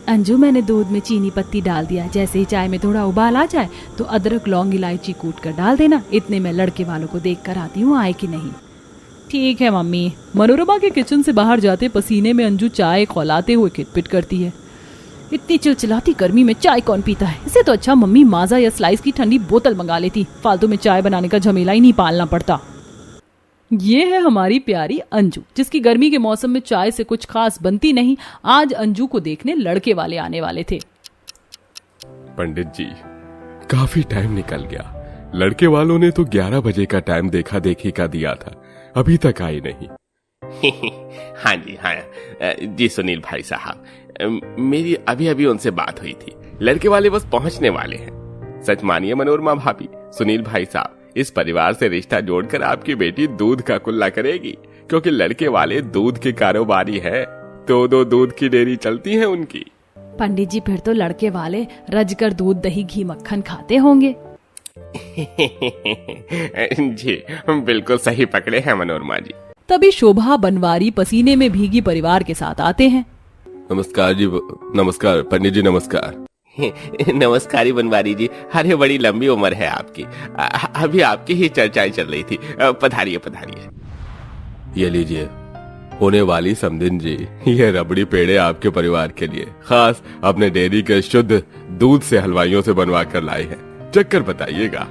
अंजू, मैंने दूध में चीनी पत्ती डाल दिया। जैसे ही चाय में थोड़ा उबाल आ जाए तो अदरक लौंग इलायची कूट कर डाल देना। इतने में लड़के वालों को देख कर आती हूँ आए कि नहीं। ठीक है मम्मी। मनोरमा के किचन से बाहर जाते पसीने में अंजू चाय खौलाते हुए खिटपिट करती है। इतनी चिलचिलाती गर्मी में चाय कौन पीता है? इससे तो अच्छा मम्मी माजा या स्लाइस की ठंडी बोतल मंगा लेती, फालतू में चाय बनाने का झमेला ही नहीं पालना पड़ता। ये है हमारी प्यारी अंजू, जिसकी गर्मी के मौसम में चाय से कुछ खास बनती नहीं। आज अंजू को देखने लड़के वाले आने वाले थे। पंडित जी, काफी टाइम निकल गया। लड़के वालों ने तो 11 बजे का टाइम देखा देखी का दिया था, अभी तक आए नहीं। हाँ जी, हाँ जी सुनील भाई साहब, मेरी अभी अभी उनसे बात हुई थी। लड़के वाले बस पहुंचने वाले हैं। सच मानिए मनोरमा भाभी, सुनील भाई साहब, इस परिवार से रिश्ता जोड़कर आपकी बेटी दूध का कुल्ला करेगी, क्योंकि लड़के वाले दूध के कारोबारी हैं। दो दूध की डेयरी चलती है उनकी। पंडित जी, फिर तो लड़के वाले रजकर दूध दही घी मक्खन खाते होंगे। जी बिल्कुल सही पकड़े हैं मनोरमा जी। तभी शोभा बनवारी पसीने में भीगी परिवार के साथ आते हैं। नमस्कार जी। नमस्कार पंडित जी, नमस्कार। नमस्कार बनवारी जी। अरे बड़ी लंबी उम्र है आपकी। अभी आपकी ही चर्चाएं चल रही थी। पधारिए पधारिए। ये लीजिए, होने वाली समदिन जी, ये रबड़ी पेड़े आपके परिवार के लिए खास अपने डेयरी के शुद्ध दूध से हलवाइयों से बनवा कर लाए हैं। चक्कर बताइएगा।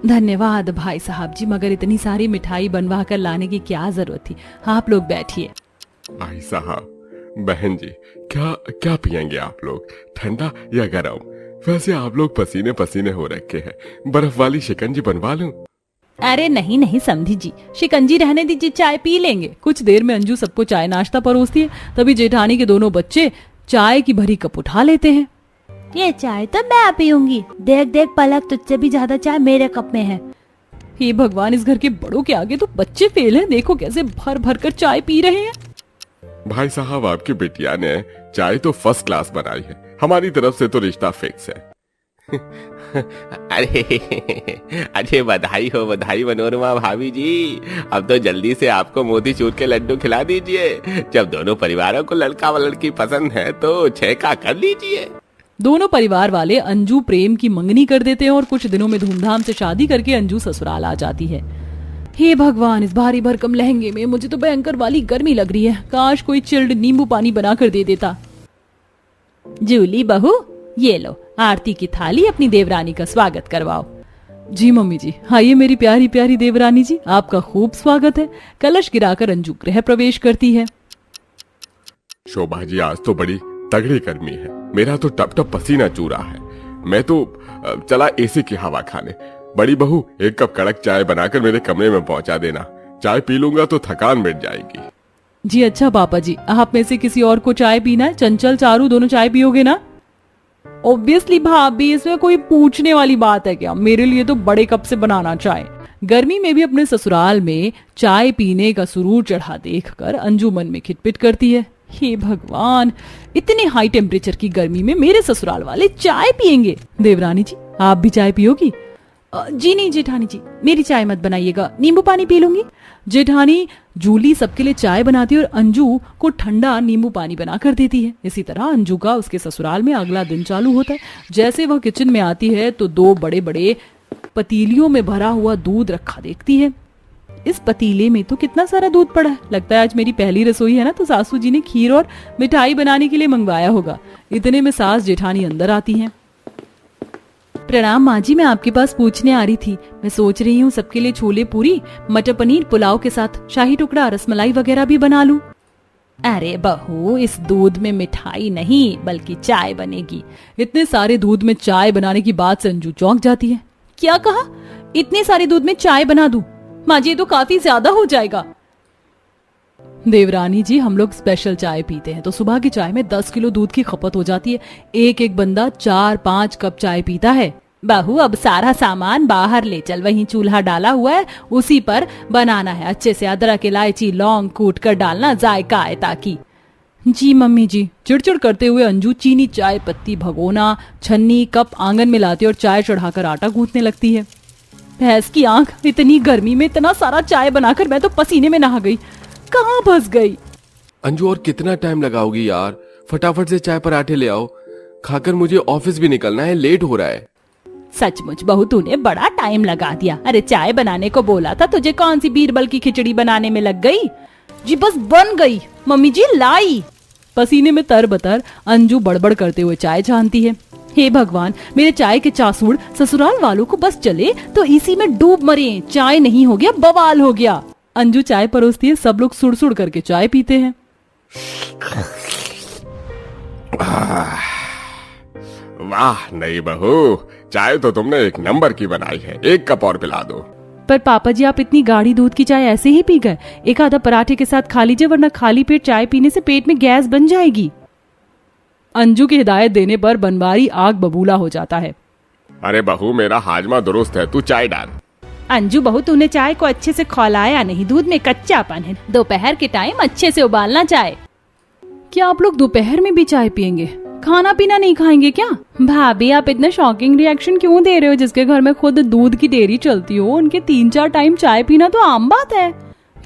धन्यवाद भाई साहब जी, मगर इतनी सारी मिठाई बनवा कर लाने की क्या जरूरत थी? आप लोग बैठिए। भाई साहब, बहन जी, क्या क्या पियेंगे आप लोग, ठंडा या गरम? वैसे आप लोग पसीने पसीने हो रखे हैं, बर्फ वाली शिकंजी बनवा लूं? अरे नहीं नहीं समधी जी, शिकंजी रहने दीजिए, चाय पी लेंगे। कुछ देर में अंजू सबको चाय नाश्ता परोसती है। तभी जेठानी के दोनों बच्चे चाय की भरी कप उठा लेते हैं। ये चाय तो मैं पीऊंगी। देख देख पलक, तुझसे भी ज्यादा चाय मेरे कप में है। हे भगवान, इस घर के बड़ों के आगे तो बच्चे फेल हैं। देखो कैसे भर भर कर चाय पी रहे हैं। भाई साहब, आपकी बिटिया ने चाय तो फर्स्ट क्लास बनाई है। हमारी तरफ से तो रिश्ता फिक्स है। अरे बधाई हो, बधाई मनोरमा भाभी जी। अब तो जल्दी से आपको मोतीचूर के लड्डू खिला दीजिए। जब दोनों परिवारों को लड़का व लड़की पसंद है तो छेका कर लीजिए। दोनों परिवार वाले अंजू प्रेम की मंगनी कर देते हैं और कुछ दिनों में धूमधाम से शादी करके अंजू ससुराल आ जाती है। हे भगवान, इस भारी भरकम लहंगे में मुझे तो भयंकर वाली गर्मी लग रही है। काश कोई चिल्ड नींबू पानी बना कर दे देता। जूली बहू, ये लो आरती की थाली, अपनी देवरानी का स्वागत करवाओ। जी मम्मी जी। आइए मेरी प्यारी प्यारी देवरानी जी, आपका खूब स्वागत है। कलश गिराकर अंजू गृह प्रवेश करती है। शोभा जी, आज तो बड़ी तगड़ी गर्मी है। मेरा तो टप टप पसीना चू रहा है। मैं तो चला एसी की हवा खाने। बड़ी बहू, एक कप कड़क चाय बनाकर मेरे कमरे में पहुंचा देना। चाय पी लूंगा तो थकान मिट जाएगी। जी अच्छा पापा जी। आप में से किसी और को चाय पीना है? चंचल, चारू दोनों चाय पियोगे ना? ऑब्वियसली भाभी, इसमें कोई पूछने वाली बात है क्या? मेरे लिए तो बड़े कप से बनाना चाय। गर्मी में भी अपने ससुराल में चाय पीने का सुरूर चढ़ा देखकर अंजू मन में खिटपिट करती है। हे भगवान, इतने हाई टेम्परेचर की गर्मी में मेरे ससुराल वाले चाय पियेंगे। देवरानी जी, आप भी चाय पियोगी? जी नहीं जेठानी जी, मेरी चाय मत बनाइएगा, नींबू पानी पी लूंगी। जेठानी जूली सबके लिए चाय बनाती है और अंजू को ठंडा नींबू पानी बना कर देती है। इसी तरह अंजू का उसके ससुराल में अगला दिन चालू होता है। जैसे वह किचन में आती है तो 2 बड़े बड़े पतीलियों में भरा हुआ दूध रखा देखती है। इस पतीले में तो कितना सारा दूध पड़ा है। लगता है आज मेरी पहली रसोई है ना, तो सासू जी ने खीर और मिठाई बनाने के लिए मंगवाया होगा। इतने में सास जेठानी अंदर आती हैं। प्रणाम माँ जी, मैं आपके पास पूछने आ रही थी। मैं सोच रही हूँ सबके लिए छोले पूरी, मटर पनीर पुलाव के साथ शाही टुकड़ा, रसमलाई वगैरह भी बना लूं। अरे बहू, इस दूध में मिठाई नहीं बल्कि चाय बनेगी। इतने सारे दूध में चाय बनाने की बात से अंजू चौंक जाती है। क्या कहा? इतने सारे दूध में चाय बना दूं? माँ जी, ये तो काफी ज्यादा हो जाएगा। देवरानी जी, हम लोग स्पेशल चाय पीते हैं तो सुबह की चाय में 10 किलो दूध की खपत हो जाती है। एक एक बंदा 4-5 कप चाय पीता है। बहू, अब सारा सामान बाहर ले चल, वहीं चूल्हा डाला हुआ है, उसी पर बनाना है। अच्छे से अदरक इलायची लौंग कूट कर डालना, जायका आए ताकि। जी मम्मी जी। चिड़चिड़ करते हुए अंजू चीनी, चाय पत्ती, भगोना, छन्नी, कप आंगन में लाती और चाय चढ़ाकर आटा गूंथने लगती है। भैंस की आंख, इतनी गर्मी में इतना सारा चाय बनाकर मैं तो पसीने में नहा गई। कहाँ फंस गई? अंजू, और कितना टाइम लगाओगी यार? फटाफट से चाय पराठे ले आओ, खाकर मुझे ऑफिस भी निकलना है, लेट हो रहा है। सचमुच बहू तूने बड़ा टाइम लगा दिया। अरे चाय बनाने को बोला था तुझे, कौन सी बीरबल की खिचड़ी बनाने में लग गई? जी बस बन गई, मम्मी जी लाई। पसीने में तरबतर अंजू बड़बड़ करते हुए चाय छानती है। हे भगवान, मेरे चाय के चासूड़ ससुराल वालों को बस चले तो इसी में डूब मरे। चाय नहीं हो गया बवाल हो गया। अंजू चाय परोसती है, सब लोग सुड़ सुड़ करके चाय पीते हैं। वाह नहीं बहू, चाय तो तुमने एक नंबर की बनाई है, एक कप और पिला दो। पर पापा जी आप इतनी गाढ़ी दूध की चाय ऐसे ही पी गए? एक आधा पराठे के साथ खा लीजिए, वरना खाली पेट चाय पीने से पेट में गैस बन जाएगी। अंजू की हिदायत देने पर बनवारी आग बबूला हो जाता है। अरे बहू, मेरा हाजमा दुरुस्त है, तू चाय डाल। अंजू बहू तूने चाय को अच्छे से खौलाया नहीं, दूध में कच्चापन है। दोपहर के टाइम अच्छे से उबालना चाय। क्या आप लोग दोपहर में भी चाय पियेंगे? खाना पीना नहीं खाएंगे क्या? भाभी आप इतना शॉकिंग रिएक्शन क्यों दे रहे हो? जिसके घर में खुद दूध की डेयरी चलती हो उनके 3-4 टाइम चाय पीना तो आम बात है।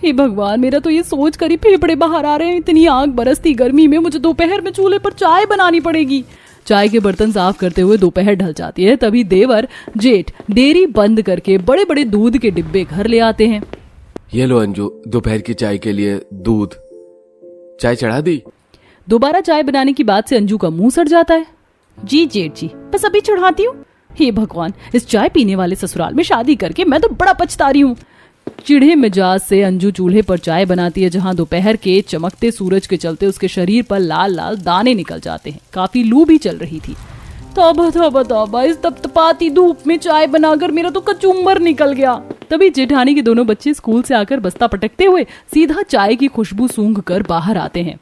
हे भगवान, मेरा तो ये सोच कर ही फेफड़े बाहर आ रहे हैं। इतनी आग बरसती गर्मी में मुझे दोपहर में चूल्हे पर चाय बनानी पड़ेगी। चाय के बर्तन साफ करते हुए दोपहर ढल जाती है। तभी देवर जेठ डेयरी बंद करके बड़े बड़े दूध के डिब्बे घर ले आते हैं। ये लो अंजू, दोपहर की चाय के लिए दूध। चाय चढ़ा दी? दोबारा चाय बनाने की बात से अंजू का मुंह सड़ जाता है। जी जेठ जी, बस अभी चढ़ाती हूँ। हे भगवान, इस चाय पीने वाले ससुराल में शादी करके मैं तो बड़ा पछता रही हूँ। चिढ़े मिजाज से अंजू चूल्हे पर चाय बनाती है, जहाँ दोपहर के चमकते सूरज के चलते उसके शरीर पर लाल लाल दाने निकल जाते हैं। काफी लू भी चल रही थी। तौबा, इस तपतपाती धूप में चाय बनाकर मेरा तो कचूमर निकल गया। तभी जेठानी के दोनों बच्चे स्कूल से आकर बस्ता पटकते हुए सीधा चाय की खुशबू सूंघ कर बाहर आते हैं।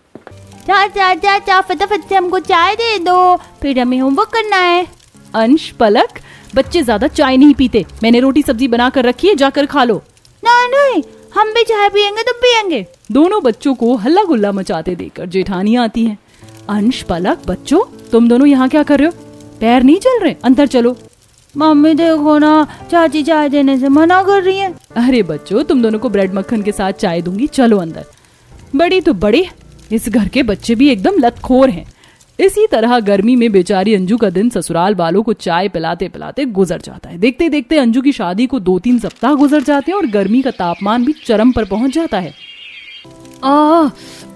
चाचा फटाफट से हमको चाय दे दो, फिर हमें होमवर्क करना है। अंश, पलक, बच्चे ज्यादा चाय नहीं पीते। मैंने रोटी सब्जी बना कर रखी है, जाकर खा लो। नहीं, हम भी चाय पियेंगे तो पियेंगे। दोनों बच्चों को हल्ला गुल्ला मचाते देखकर जेठानी आती है। अंश, पलक, बच्चों तुम दोनों यहाँ क्या कर रहे हो? पैर नहीं चल रहे? अंदर चलो। मम्मी देखो ना, चाची चाय देने से मना कर रही है। अरे बच्चों, तुम दोनों को ब्रेड मक्खन के साथ चाय दूंगी, चलो अंदर। बड़ी तो बड़ी, इस घर के बच्चे भी एकदम लतखोर हैं। इसी तरह गर्मी में बेचारी अंजू का दिन ससुराल वालों को चाय पिलाते पिलाते गुजर जाता है। देखते देखते अंजू की शादी को 2-3 सप्ताह गुजर जाते हैं और गर्मी का तापमान भी चरम पर पहुंच जाता है।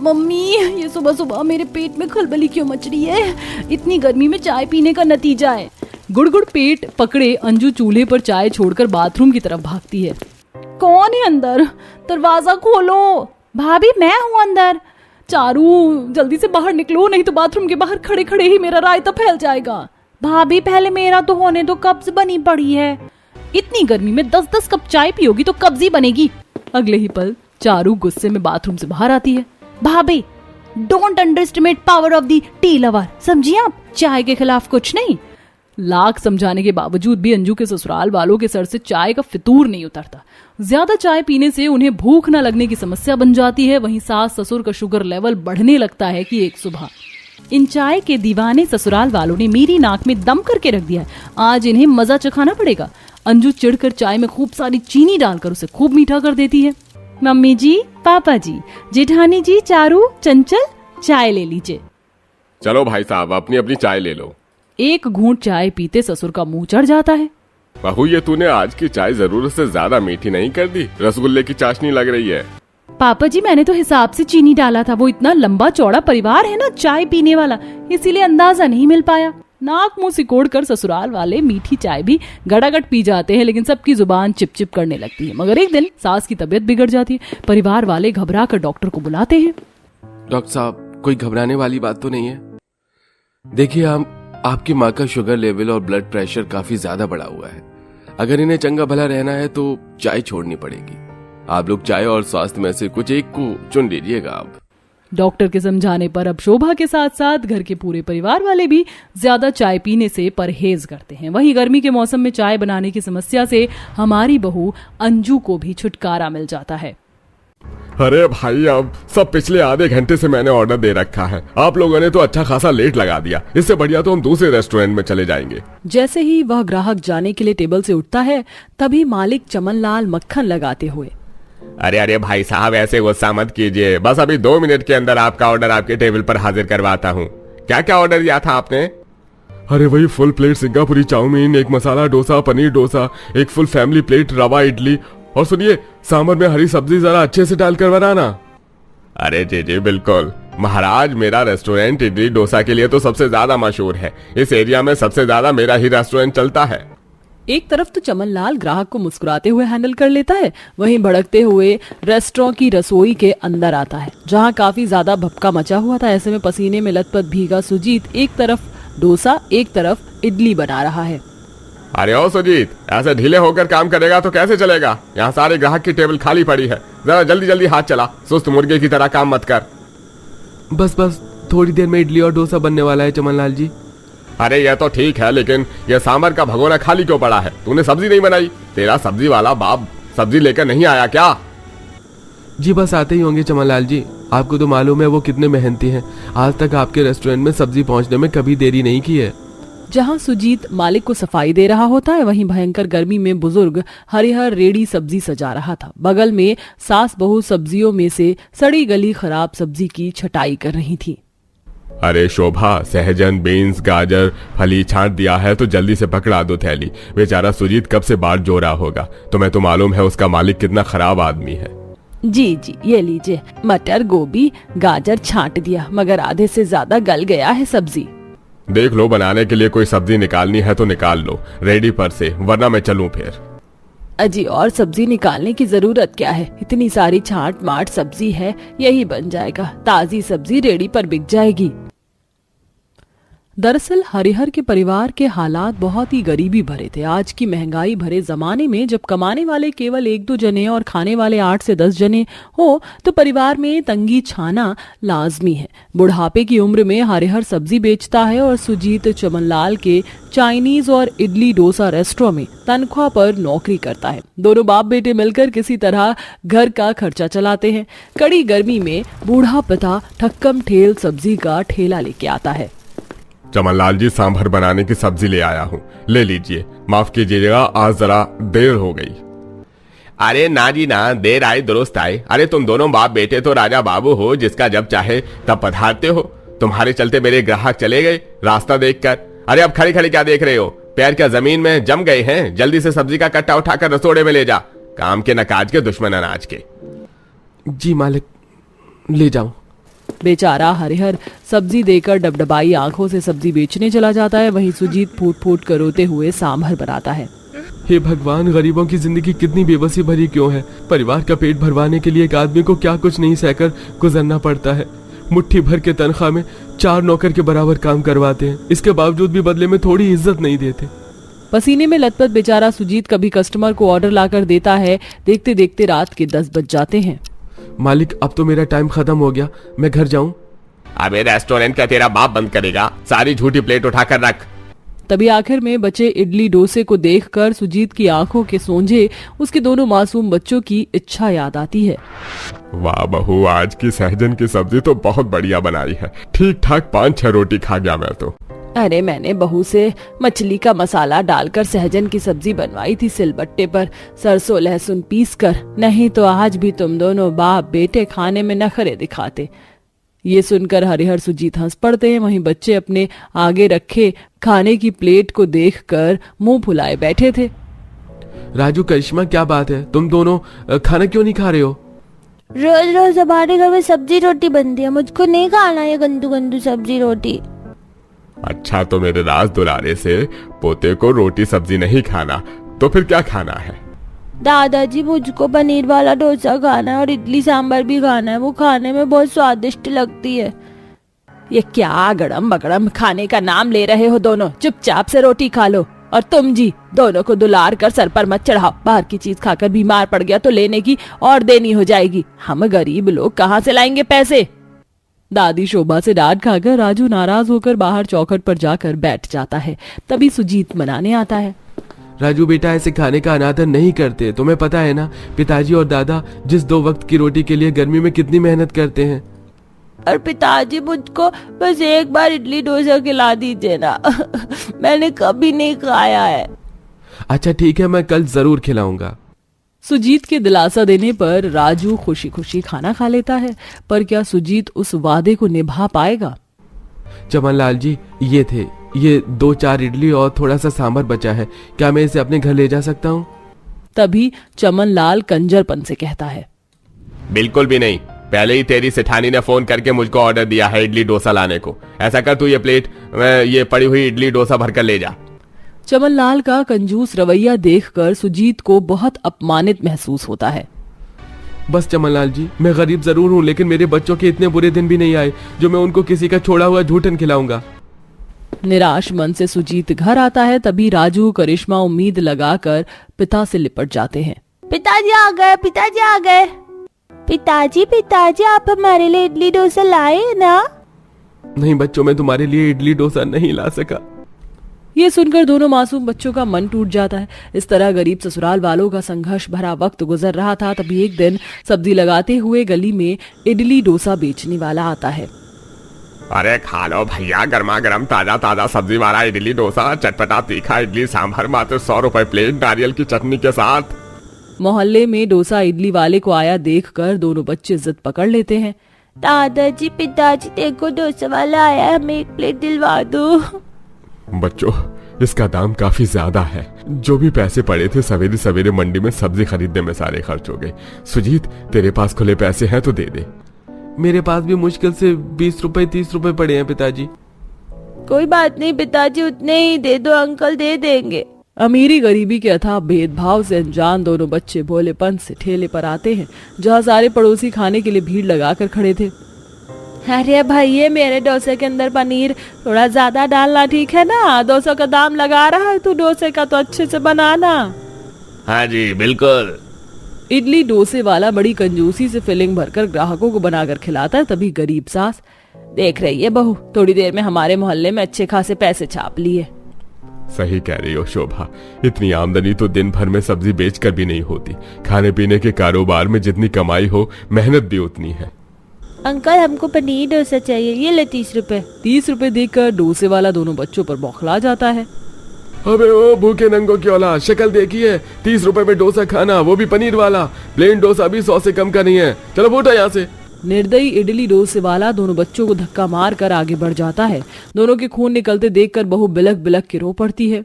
मम्मी, ये सुबह सुबह मेरे पेट में खलबली क्यों मच रही है? इतनी गर्मी में चाय पीने का नतीजा है। गुड़गुड़ पेट पकड़े अंजू चूल्हे पर चाय छोड़कर बाथरूम की तरफ भागती है। कौन है अंदर? दरवाजा खोलो। भाभी मैं हूँ अंदर। चारू जल्दी से बाहर निकलो, नहीं तो बाथरूम के बाहर खड़े खड़े ही मेरा रायता फैल जाएगा। भाभी पहले मेरा तो होने दो, कब्ज बनी पड़ी है। इतनी गर्मी में 10-10 कप चाय पियोगी तो कब्ज ही बनेगी। अगले ही पल चारू गुस्से में बाथरूम से बाहर आती है। भाभी, don't underestimate power of the tea lover, समझिए आप? चाय के खिलाफ कुछ नहीं। लाख समझाने के बावजूद भी अंजू के ससुराल वालों के सर से चाय का फितूर नहीं उतरता। ज्यादा चाय पीने से उन्हें भूख न लगने की समस्या बन जाती है। वहीं सास ससुर का शुगर लेवल बढ़ने लगता है कि एक सुबह इन चाय के दीवाने ससुराल वालों ने मेरी नाक में दम करके रख दिया है। आज इन्हें मजा चखाना पड़ेगा। अंजू चिढ़कर चाय में खूब सारी चीनी डालकर उसे खूब मीठा कर देती है। मम्मी जी, पापा जी, जेठानी जी, चारू, चंचल, चाय ले लीजिए। चलो भाई साहब, अपनी अपनी चाय ले लो। एक घूंट चाय पीते ससुर का मुंह चढ़ जाता है। बहू, ये तूने आज की चाय जरूरत से ज्यादा मीठी नहीं कर दी? रसगुल्ले की चाशनी लग रही है। पापा जी, मैंने तो हिसाब से चीनी डाला था। वो इतना लंबा चौड़ा परिवार है ना चाय पीने वाला, इसीलिए अंदाजा नहीं मिल पाया। नाक मुंह सिकोड़ कर ससुराल वाले मीठी चाय भी गड़ागड़ पी जाते हैं, लेकिन सबकी जुबान चिपचिप करने लगती है। मगर एक दिन सास की तबीयत बिगड़ जाती है। परिवार वाले घबरा कर डॉक्टर को बुलाते हैं। डॉक्टर साहब, कोई घबराने वाली बात तो नहीं है? देखिए, आपकी माँ का शुगर लेवल और ब्लड प्रेशर काफी ज्यादा बढ़ा हुआ है। अगर इन्हें चंगा भला रहना है तो चाय छोड़नी पड़ेगी। आप लोग चाय और स्वास्थ्य में से कुछ एक को चुन लीजिएगा। आप डॉक्टर के समझाने पर अब शोभा के साथ साथ घर के पूरे परिवार वाले भी ज्यादा चाय पीने से परहेज करते हैं। वहीं गर्मी के मौसम में चाय बनाने की समस्या से हमारी बहू अंजू को भी छुटकारा मिल जाता है। अरे भाई, अब सब पिछले आधे घंटे से मैंने ऑर्डर दे रखा है। आप लोगों ने तो अच्छा खासा लेट लगा दिया। इससे बढ़िया तो हम दूसरे रेस्टोरेंट में चले जाएंगे। जैसे ही वह ग्राहक जाने के लिए टेबल से उठता है, तभी मालिक चमनलाल मक्खन लगाते हुए, अरे भाई साहब, ऐसे गुस्सा मत कीजिए। बस अभी 2 मिनट के अंदर आपका ऑर्डर आपके टेबल पर हाजिर करवाता हूँ। क्या क्या ऑर्डर दिया था आपने? अरे वही फुल प्लेट सिंगापुरी चाउमीन, एक मसाला डोसा, पनीर डोसा, एक फुल फैमिली प्लेट रवा इडली, और सुनिए सांभर में हरी सब्जी जरा अच्छे से डालकर बनाना। अरे जी जी बिल्कुल महाराज, मेरा रेस्टोरेंट इडली डोसा के लिए तो सबसे ज्यादा मशहूर है। इस एरिया में सबसे ज्यादा मेरा ही रेस्टोरेंट चलता है। एक तरफ तो चमनलाल ग्राहक को मुस्कुराते हुए हैंडल कर लेता है, वहीं भड़कते हुए रेस्टोरेंट की रसोई के अंदर आता है जहां काफी ज्यादा भपका मचा हुआ था। ऐसे में पसीने में लथपथ भीगा सुजीत एक तरफ डोसा एक तरफ इडली बना रहा है। अरे ओ सुजीत, ऐसे ढीले होकर काम करेगा तो कैसे चलेगा? यहाँ सारे ग्राहक की टेबल खाली पड़ी है, जरा जल्दी जल्दी हाथ चला, सुस्त मुर्गे की तरह काम मत कर। बस बस थोड़ी देर में इडली और डोसा बनने वाला है चमनलाल जी। अरे यह तो ठीक है, लेकिन यह सांभर का भगोना खाली क्यों पड़ा है? तूने सब्जी नहीं बनाई? तेरा सब्जी वाला बाप सब्जी लेकर नहीं आया क्या? जी बस आते ही होंगे चमनलाल जी, आपको तो मालूम है वो कितने मेहनती हैं। आज तक आपके रेस्टोरेंट में सब्जी पहुंचने में कभी देरी नहीं की है। जहां सुजीत मालिक को सफाई दे रहा होता है, वहीं भयंकर गर्मी में बुजुर्ग हरिहर रेडी सब्जी सजा रहा था। बगल में सास बहू सब्जियों में से सड़ी गली खराब सब्जी की छटाई कर रही थी। अरे शोभा, सहजन, बीन्स, गाजर, फली छांट दिया है तो जल्दी से पकड़ा दो थैली। बेचारा सुजीत कब से बाट जो रहा होगा। तुम्हें तो मालूम है उसका मालिक कितना खराब आदमी है। जी जी ये लीजिए, मटर गोभी गाजर छांट दिया, मगर आधे से ज्यादा गल गया है सब्जी। देख लो, बनाने के लिए कोई सब्जी निकालनी है तो निकाल लो रेडी पर से, वरना मैं चलूं फिर। अजी और सब्जी निकालने की जरूरत क्या है? इतनी सारी छांट माट सब्जी है, यही बन जाएगा। ताजी सब्जी रेडी पर बिक जाएगी। दरअसल हरिहर के परिवार के हालात बहुत ही गरीबी भरे थे। आज की महंगाई भरे जमाने में जब कमाने वाले केवल 1-2 जने और खाने वाले 8 से 10 जने हो तो परिवार में तंगी छाना लाजमी है। बुढ़ापे की उम्र में हरिहर सब्जी बेचता है और सुजीत चमनलाल के चाइनीज और इडली डोसा रेस्टोरेंट में तनख्वाह पर नौकरी करता है। दोनों बाप बेटे मिलकर किसी तरह घर का खर्चा चलाते हैं। कड़ी गर्मी में बूढ़ा पिता ठक्कम ठेल सब्जी का ठेला लेके आता है। चमनलाल जी, सांभर बनाने की सब्जी ले आया हूँ, ले लीजिए। माफ कीजिएगा, आज जरा देर हो गई। अरे ना जी ना, देर आए दुरुस्त आए। अरे तुम दोनों बाप बेटे तो राजा बाबू हो, जिसका जब चाहे तब पधारते हो। तुम्हारे चलते मेरे ग्राहक चले गए रास्ता देखकर। अरे अब खड़ी खड़ी क्या देख रहे हो? पैर क्या जमीन में जम गए हैं? जल्दी से सब्जी का कट्टा उठाकर रसोड़े में ले जा। काम के न काज के, दुश्मन अनाज के। जी मालिक, ले जाऊं। बेचारा हरिहर सब्जी देकर डबडबाई आंखों से सब्जी बेचने चला जाता है। वहीं सुजीत फूट फूट कर रोते हुए सांभर बनाता है। हे भगवान, गरीबों की जिंदगी कितनी बेबसी भरी क्यों है? परिवार का पेट भरवाने के लिए एक आदमी को क्या कुछ नहीं सहकर गुजरना पड़ता है। मुट्ठी भर के तनख्वाह में 4 नौकर के बराबर काम करवाते हैं, इसके बावजूद भी बदले में थोड़ी इज्जत नहीं देते। पसीने में लथपथ बेचारा सुजीत कभी कस्टमर को ऑर्डर लाकर देता है। देखते देखते रात के 10 बज जाते हैं। मालिक, अब तो मेरा टाइम खत्म हो गया, मैं घर जाऊं? अबे रेस्टोरेंट का तेरा बाप बंद करेगा। सारी झूठी प्लेट उठाकर रख। तभी आखिर में बचे इडली डोसे को देखकर सुजीत की आंखों के सोंझे उसके दोनों मासूम बच्चों की इच्छा याद आती है। वाह बहू, आज की सहजन की सब्जी तो बहुत बढ़िया बनाई है। ठीक ठाक 5-6 रोटी खा गया मैं तो। अरे मैंने बहू से मछली का मसाला डालकर सहजन की सब्जी बनवाई थी सिलबट्टे पर सरसों लहसुन पीस कर, नहीं तो आज भी तुम दोनों बाप बेटे खाने में नखरे दिखाते। ये सुनकर हरिहर सुजीत हंस पड़ते हैं। वहीं बच्चे अपने आगे रखे खाने की प्लेट को देखकर मुंह फुलाए बैठे थे। राजू, करिश्मा, क्या बात है? तुम दोनों खाना क्यों नहीं खा रहे हो? रोज रोज हमारे घर में सब्जी रोटी बनती है, मुझको नहीं खाना ये गंदू गंदू सब्जी रोटी। अच्छा, तो मेरे राज दुलारे से पोते को रोटी सब्जी नहीं खाना, तो फिर क्या खाना है? दादाजी, मुझको पनीर वाला डोसा खाना है और इडली सांभर भी खाना है, वो खाने में बहुत स्वादिष्ट लगती है। ये क्या गड़म बगड़म खाने का नाम ले रहे हो दोनों? चुपचाप से रोटी खा लो। और तुम जी, दोनों को दुलार कर सर पर मत चढ़ाओ। बाहर की चीज खाकर बीमार पड़ गया तो लेने की और देनी हो जाएगी। हम गरीब लोग कहाँ से लाएंगे पैसे? दादी शोभा से डांट खाकर राजू नाराज होकर बाहर चौखट पर जाकर बैठ जाता है। तभी सुजीत मनाने आता है। राजू बेटा, ऐसे खाने का अनादर नहीं करते, तुम्हें पता है ना पिताजी और दादा जिस 2 वक्त की रोटी के लिए गर्मी में कितनी मेहनत करते हैं। और पिताजी, मुझको बस एक बार इडली डोसा खिला दीजिए ना। मैंने कभी नहीं खाया है। अच्छा ठीक है, मैं कल जरूर खिलाऊंगा। सुजीत के दिलासा देने पर राजू खुशी खुशी खाना खा लेता है। पर क्या सुजीत उस वादे को निभा पाएगा? चमन लाल जी, ये 2-4 इडली और थोड़ा सा सांभर बचा है, क्या मैं इसे अपने घर ले जा सकता हूँ? तभी चमन लाल कंजरपन से कहता है, बिल्कुल भी नहीं। पहले ही तेरी सेठानी ने फोन करके मुझको ऑर्डर दिया है इडली डोसा लाने को। ऐसा कर, तू ये प्लेट ये पड़ी हुई इडली डोसा भरकर ले जा। चमन लाल का कंजूस रवैया देखकर सुजीत को बहुत अपमानित महसूस होता है। बस चमन लाल जी, मैं गरीब जरूर हूँ, लेकिन मेरे बच्चों के इतने बुरे दिन भी नहीं आए जो मैं उनको किसी का छोड़ा हुआ झूठन खिलाऊंगा। निराश मन से सुजीत घर आता है। तभी राजू करिश्मा उम्मीद लगाकर पिता से लिपट जाते हैं। पिताजी आ गए, पिताजी आ गए। पिताजी आप हमारे लिए इडली डोसा लाए ना? नहीं बच्चों, मैं तुम्हारे लिए इडली डोसा नहीं ला सका। ये सुनकर दोनों मासूम बच्चों का मन टूट जाता है। इस तरह गरीब ससुराल वालों का संघर्ष भरा वक्त गुजर रहा था। तभी एक दिन सब्जी लगाते हुए गली में इडली डोसा बेचने वाला आता है। अरे खा लो भैया, गर्मा गर्म ताजा ताजा सब्जी वाला इडली डोसा, चटपटा तीखा इडली सांभर, मात्र 100 रुपए प्लेट, नारियल की चटनी के साथ। मोहल्ले में डोसा इडली वाले को आया देखकर दोनों बच्चे जिद पकड़ लेते हैं। दादाजी, पिताजी देखो, डोसा वाला आया है, हमें एक प्लेट दिलवा दो। बच्चों, इसका दाम काफी ज्यादा है। जो भी पैसे पड़े थे सवेरे सवेरे मंडी में सब्जी खरीदने में सारे खर्च हो गए। सुजीत, तेरे पास खुले पैसे हैं तो दे दे। मेरे पास भी मुश्किल से 20 रुपए 30 रुपए पड़े हैं पिताजी। कोई बात नहीं पिताजी, उतने ही दे दो, अंकल दे देंगे। अमीरी गरीबी के अथाह भेदभाव से अनजान दोनों बच्चे भोलेपन से ठेले पर आते हैं, जहाँ सारे पड़ोसी खाने के लिए भीड़ लगाकर खड़े थे। अरे भैया, मेरे डोसे के अंदर पनीर थोड़ा ज्यादा डालना, ठीक है ना? 200 का दाम लगा रहा है तू, डोसे का तो अच्छे से बनाना। हाँ जी बिल्कुल। इडली डोसे वाला बड़ी कंजूसी से फिलिंग भरकर ग्राहकों को बनाकर खिलाता है। तभी गरीब सास, देख रही है बहू, थोड़ी देर में हमारे मोहल्ले में अच्छे खासे पैसे छाप लिए। सही कह रही हो शोभा, इतनी आमदनी तो दिन भर में सब्जी बेचकर भी नहीं होती। खाने पीने के कारोबार में जितनी कमाई हो, मेहनत भी उतनी है। अंकल, हमको पनीर डोसा चाहिए, ये ले 30 रुपए। 30 रुपए देकर डोसे वाला दोनों बच्चों पर बौखला जाता है। अबे ओ भूखे नंगो की औलाद, शक्ल देखिए, 30 रुपए में डोसा खाना, वो भी पनीर वाला। प्लेन डोसा भी 100 से कम का नहीं है। चलो फूटा यहाँ से। निर्दयी इडली डोसे वाला दोनों बच्चों को धक्का मार कर आगे बढ़ जाता है। दोनों के खून निकलते देखकर बहू बिलक बिलक के रो पड़ती है।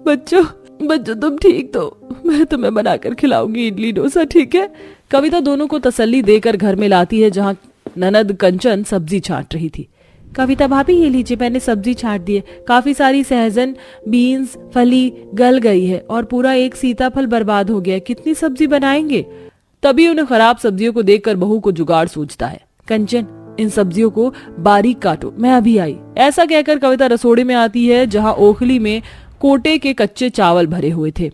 बच्चों तुम ठीक तो, मैं तुम्हें बनाकर खिलाऊंगी इडली डोसा, ठीक है? कविता दोनों को तसल्ली देकर घर में लाती है, जहाँ ननद कंचन सब्जी छांट रही थी। कविता भाभी, ये लीजिए, मैंने सब्जी छांट दी है। काफी सारी सहजन, बीन्स, फली गल गई है और पूरा एक सीताफल बर्बाद हो गया। कितनी सब्जी बनाएंगे? तभी उन्हें खराब सब्जियों को देखकर बहू को जुगाड़ सूझता है। कंचन, इन सब्जियों को बारीक काटो, मैं अभी आई। ऐसा कहकर कविता रसोड़े में आती है, जहाँ ओखली में कोटे के कच्चे चावल भरे हुए थे।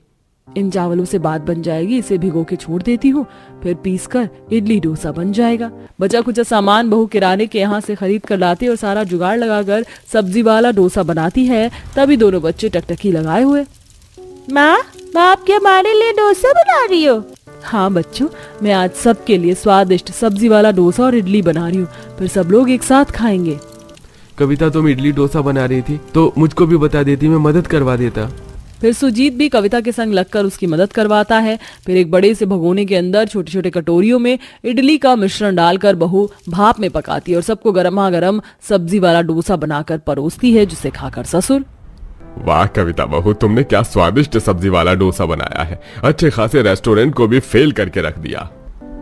इन चावलों से बात बन जाएगी, इसे भिगो के छोड़ देती हूँ, फिर पीसकर इडली डोसा बन जाएगा। बचा कुछ सामान बहू किराने के यहाँ से खरीद कर लाती और सारा जुगाड़ लगाकर सब्जी वाला डोसा बनाती है। तभी दोनों बच्चे टकटकी लगाए हुए। माँ, आप क्या हमारे लिए डोसा बना रही हो? हाँ बच्चों, मैं आज सबके लिए स्वादिष्ट सब्जी वाला डोसा और इडली बना रही हूँ, फिर सब लोग एक साथ खाएंगे। कविता, तुम इडली डोसा बना रही थी तो मुझको भी बता देती, मैं मदद करवा देता। फिर सुजीत भी कविता के संग लगकर उसकी मदद करवाता है। फिर एक बड़े से भगोने के अंदर छोटे छोटे कटोरियों में इडली का मिश्रण डालकर बहू भाप में पकाती है और सबको गर्मा गर्म सब्जी वाला डोसा बनाकर परोसती है, जिसे खाकर ससुर, वाह कविता बहू, तुमने क्या स्वादिष्ट सब्जी वाला डोसा बनाया है। अच्छे खासे रेस्टोरेंट को भी फेल करके रख दिया।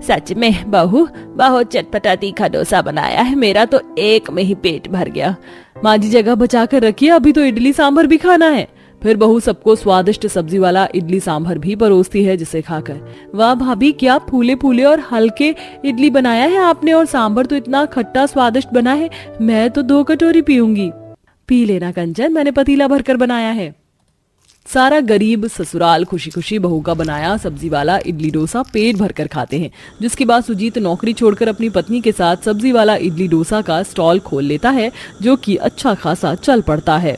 सच में बहू, बहुत चटपटा तीखा डोसा बनाया है, मेरा तो एक में ही पेट भर गया। माँ जी जगह बचा कर रखिए, अभी तो इडली सांभर भी खाना है। फिर बहू सबको स्वादिष्ट सब्जी वाला इडली सांभर भी परोसती है, जिसे खाकर, वाह भाभी, क्या फूले फूले और हल्के इडली बनाया है आपने, और सांभर तो इतना खट्टा स्वादिष्ट बना है, मैं तो 2 कटोरी पीऊंगी। पी लेना कंचन, मैंने पतीला भरकर बनाया है। सारा गरीब ससुराल खुशी खुशी बहू का बनाया सब्जी वाला इडली डोसा पेट भरकर खाते हैं। जिसके बाद सुजीत नौकरी छोड़कर अपनी पत्नी के साथ सब्जी वाला इडली डोसा का स्टॉल खोल लेता है, जो कि अच्छा खासा चल पड़ता है।